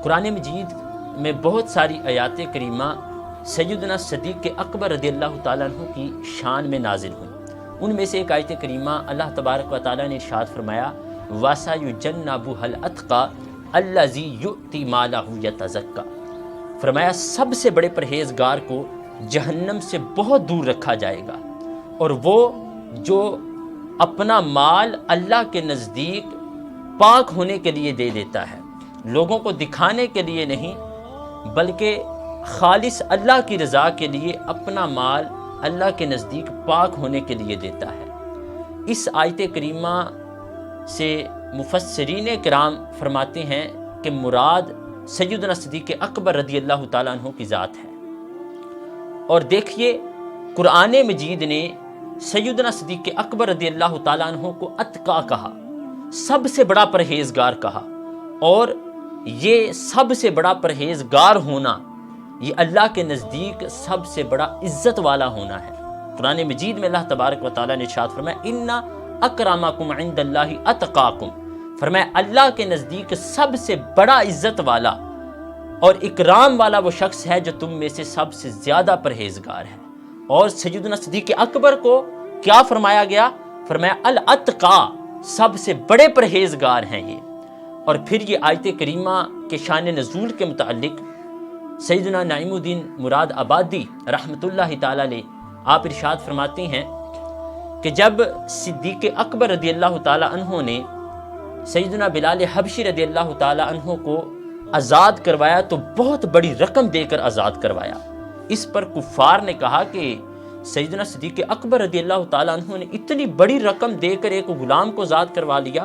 قرآن مجید میں بہت ساری آیات کریمہ سیدنا صدیق اکبر رضی اللہ تعالیٰ عنہ کی شان میں نازل ہوئیں۔ ان میں سے ایک آیت کریمہ اللہ تبارک و تعالیٰ نے ارشاد فرمایا وَسَيُجَنَّبُهَا الْأَتْقَى الَّذِي يُؤْتِي مَالَهُ يَتَزَكَّى، فرمایا سب سے بڑے پرہیزگار کو جہنم سے بہت دور رکھا جائے گا، اور وہ جو اپنا مال اللہ کے نزدیک پاک ہونے کے لیے دے دیتا ہے، لوگوں کو دکھانے کے لیے نہیں بلکہ خالص اللہ کی رضا کے لیے اپنا مال اللہ کے نزدیک پاک ہونے کے لیے دیتا ہے۔ اس آیت کریمہ سے مفسرین کرام فرماتے ہیں کہ مراد سیدنا صدیق اکبر رضی اللہ تعالیٰ عنہ کی ذات ہے۔ اور دیکھیے قرآن مجید نے سیدنا صدیق اکبر رضی اللہ تعالیٰ عنہ کو اتقا کہا، سب سے بڑا پرہیزگار کہا، اور یہ سب سے بڑا پرہیزگار ہونا یہ اللہ کے نزدیک سب سے بڑا عزت والا ہونا ہے۔ قرآن مجید میں اللہ تبارک و تعالیٰ نے ارشاد فرمایا اِنَّ اَكْرَمَكُمْ عِنْدَ اللَّهِ أَتْقَاكُمْ، فرمایا اللہ کے نزدیک سب سے بڑا عزت والا اور اکرام والا وہ شخص ہے جو تم میں سے سب سے زیادہ پرہیزگار ہے۔ اور سیدنا صدیق اکبر کو کیا فرمایا گیا؟ فرمایا الاتقا، سب سے بڑے پرہیزگار ہیں یہ۔ اور پھر یہ آیت کریمہ کے شان نزول کے متعلق سیدنا نعیم الدین مراد آبادی رحمۃ اللہ تعالیٰ علیہ آپ ارشاد فرماتے ہیں کہ جب صدیق اکبر رضی اللہ تعالیٰ عنہ نے سیدنا بلال حبشی رضی اللہ تعالیٰ عنہ کو آزاد کروایا تو بہت بڑی رقم دے کر آزاد کروایا۔ اس پر کفار نے کہا کہ سیدنا صدیق اکبر رضی اللہ تعالیٰ عنہ نے اتنی بڑی رقم دے کر ایک غلام کو آزاد کروا لیا،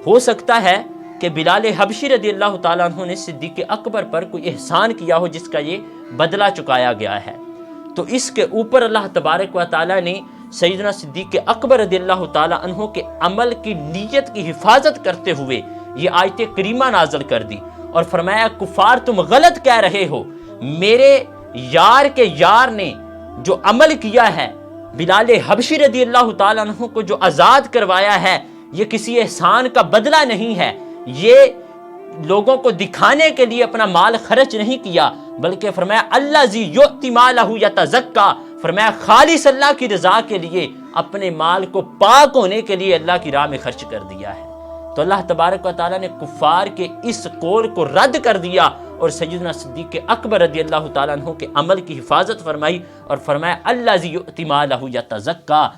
ہو سکتا ہے کہ بلال حبشی رضی اللہ تعالیٰ عنہ نے صدیق اکبر پر کوئی احسان کیا ہو جس کا یہ بدلہ چکایا گیا ہے۔ تو اس کے اوپر اللہ تبارک و تعالیٰ نے سیدنا صدیق اکبر رضی اللہ تعالیٰ عنہ کے عمل کی نیت کی حفاظت کرتے ہوئے یہ آیت کریمہ نازل کر دی اور فرمایا کفار تم غلط کہہ رہے ہو، میرے یار کے یار نے جو عمل کیا ہے، بلال حبشی رضی اللہ تعالیٰ عنہ کو جو آزاد کروایا ہے، یہ کسی احسان کا بدلہ نہیں ہے، یہ لوگوں کو دکھانے کے لیے اپنا مال خرچ نہیں کیا بلکہ فرمایا الذی یؤتی مالہ یتزکا، فرمایا خالص اللہ کی رضا کے لیے اپنے مال کو پاک ہونے کے لیے اللہ کی راہ میں خرچ کر دیا ہے۔ تو اللہ تبارک و تعالیٰ نے کفار کے اس قول کو رد کر دیا اور سیدنا صدیق اکبر رضی اللہ تعالیٰ عنہ کے عمل کی حفاظت فرمائی اور فرمایا الذی یؤتی مالہ یتزکا،